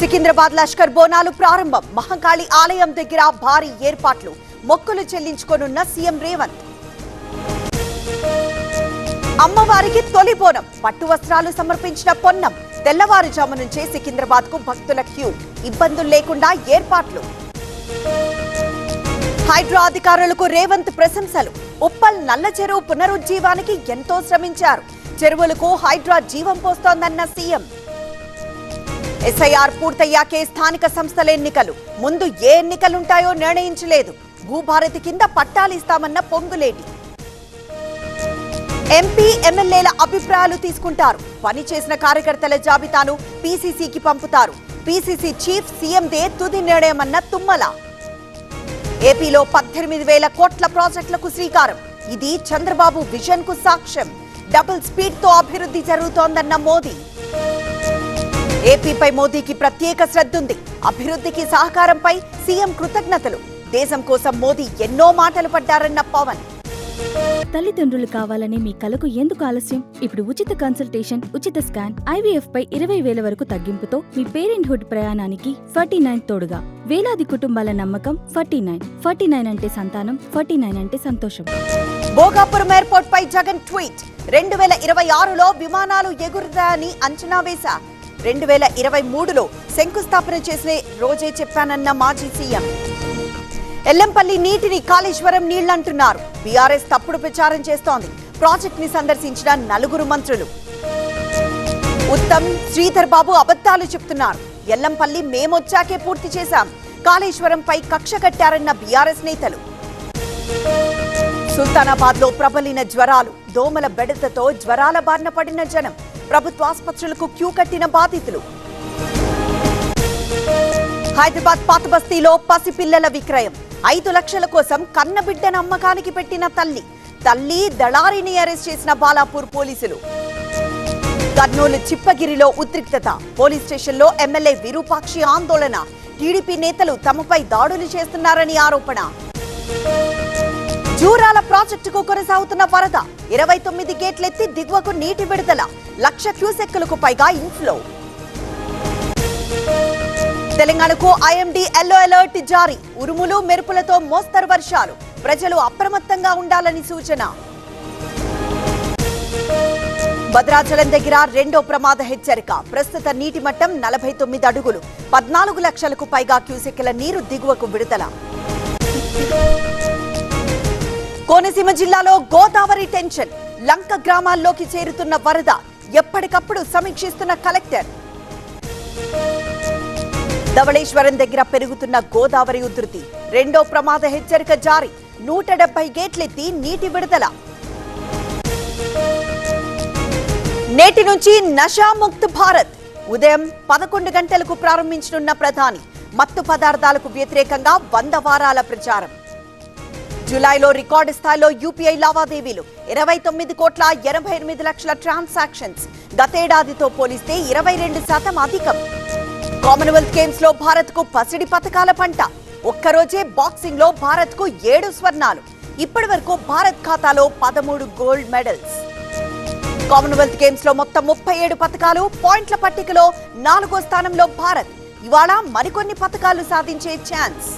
సికింద్రాబాద్ లష్కర్ బోనాలు ప్రారంభం. మహంకాళి ఆలయం దగ్గర భారీ ఏర్పాట్లు. మొక్కులు చెల్లించుకోనున్న సీఎం రేవంత్. అమ్మవారికి తొలి బోనం. పట్టు వస్త్రాలు సమర్పించిన పొన్నం. తెల్లవారుజాము నుంచే సికింద్రాబాద్ కు భక్తుల క్యూ. ఇబ్బందులు లేకుండా ఏర్పాట్లు. హైడ్రా అధికారులకు రేవంత్ ప్రశంసలు. ఉప్పల్ నల్ల చెరువు పునరుజ్జీవానికి ఎంతో శ్రమించారు. చెరువులకు హైడ్రా జీవం పోస్తోందన్న సీఎం. ఎస్ఐఆర్ పూర్తయ్యాకే స్థానిక సంస్థల ఎన్నికలు. ముందు ఏ ఎన్నికలుంటాయో నిర్ణయించలేదు. భూభారతి కింద పట్టాలిస్తామన్న పొంగులేటి. ఎంపీ ఎమ్మెల్యేల అభిప్రాయాలు తీసుకుంటారు. పని చేసిన కార్యకర్తల జాబితాను పీసీసీకి పంపుతారు. పీసీసీ చీఫ్ సీఎందే తుది నిర్ణయమన్న తుమ్మల. ఏపీలో 18,000 కోట్ల ప్రాజెక్టులకు శ్రీకారం. ఇది చంద్రబాబు విజన్ కు సాక్ష్యం. డబుల్ స్పీడ్ తో అభివృద్ధి జరుగుతోందన్న మోదీ. ఏపీపై మోదీకి ప్రత్యేక శ్రద్ధుంది. అభివృద్ధికి సహకారంపై సీఎం కృతజ్ఞతలు. దేశం కోసం మోదీ ఎన్నో మాటలు పడ్డారన్న పవన్. తల్లిదండ్రులు కావాలని మీ కలకు ఎందుకు ఆలస్యం? ఇప్పుడు ఉచిత కన్సల్టేషన్, ఉచిత స్కాన్, IVF పై 20,000 వరకు తగ్గింపుతో మీ పేరెంట్హుడ్ ప్రయాణానికి 49 తోడుగా. వేలాది కుటుంబాల నమ్మకం 49 అంటే సంతానం, 49 అంటే సంతోషం. భోగాపురం ఎయిర్పోర్ట్ పై జగన్ ట్వీట్. 2026లో విమానాలు ఎగురుతాయని అంచనా వేశా. 2023లో శంకుస్థాపన చేసే రోజే చెప్పానన్న మాజీ సీఎం. ఎల్లంపల్లి నీటిని కాళేశ్వరం నీళ్లంటున్నారు. బీఆర్ఎస్ తప్పుడు ప్రచారం చేస్తోంది. ప్రాజెక్ట్ ని సందర్శించిన 4 మంత్రులు. ఉత్తమ్, శ్రీధర్ బాబు అబద్ధాలు చెప్తున్నారు. ఎల్లంపల్లి మేమొచ్చాకే పూర్తి చేశాం. కాళేశ్వరంపై కక్ష కట్టారన్న బీఆర్ఎస్ నేతలు. సుల్తానాబాద్ లో ప్రబలిన జ్వరాలు. దోమల బెడతతో జ్వరాల బారిన పడిన జనం. ప్రభుత్వ ఆసుపత్రులకు క్యూ కట్టిన బాధితులు. హైదరాబాద్ పాత బస్తీలో పసిపిల్లల విక్రయం. 5 లక్షల కోసం కన్నబిడ్డను అమ్మకానికి పెట్టిన తల్లి దళారిని అరెస్ట్ చేసిన బాలాపూర్ పోలీసులు. కర్నూలు చిప్పగిరిలో ఉద్రిక్తత. పోలీస్ స్టేషన్లో ఎమ్మెల్యే విరూపాక్షి ఆందోళన. టీడీపీ నేతలు తమపై దాడులు చేస్తున్నారని ఆరోపణ. జూరాల ప్రాజెక్టుకు కొనసాగుతున్న వరద. 29 గేట్లెత్తి దిగువకు నీటి విడుదల. 1,00,000 క్యూసెక్కులకు పైగా ఇన్ఫ్లో. తెలంగాణకు ఐఎండీ ఎల్లో అలర్ట్ జారీ. ఉరుములు మెరుపులతో మోస్తరు వర్షాలు. ప్రజలు అప్రమత్తంగా ఉండాలని సూచన. భద్రాచలం దగ్గర రెండో ప్రమాద హెచ్చరిక. ప్రస్తుత నీటి మట్టం 49 అడుగులు. 14 లక్షలకు పైగా క్యూసెక్కుల నీరు దిగువకు విడుదల. కోనసీమ జిల్లాలో గోదావరి టెన్షన్. లంక గ్రామాల్లోకి చేరుతున్న వరద. ఎప్పటికప్పుడు సమీక్షిస్తున్న కలెక్టర్. ధవళేశ్వరం దగ్గర పెరుగుతున్న గోదావరి ఉధృతి. రెండో ప్రమాద హెచ్చరిక జారీ. 170 గేట్లెత్తి నీటి విడుదల. నేటి నుంచి నషాముక్త్ భారత్. ఉదయం 11 గంటలకు ప్రారంభించనున్న ప్రధాని. మత్తు పదార్థాలకు వ్యతిరేకంగా 100 వారాల ప్రచారం. జూలైలో రికార్డు స్థాయిలో యూపీఐ లావాదేవీలు. 29 కోట్ల 88 లక్షల ట్రాన్సాక్షన్స్. గతేడాదితో పోలిస్తే 22% అధికం. కామన్వెల్త్ గేమ్స్ లో భారత్ కు పసిడి పతకాల పంట. ఒక్కరోజే బాక్సింగ్ లో భారత్ కు 7 స్వర్ణాలు. ఇప్పటి వరకు భారత్ ఖాతాలో 13 గోల్డ్ మెడల్స్. కామన్వెల్త్ గేమ్స్ లో మొత్తం 37 పతకాలు. పాయింట్ల పట్టికలో 4వ స్థానంలో భారత్. ఇవాళ మరికొన్ని పతకాలు సాధించే ఛాన్స్.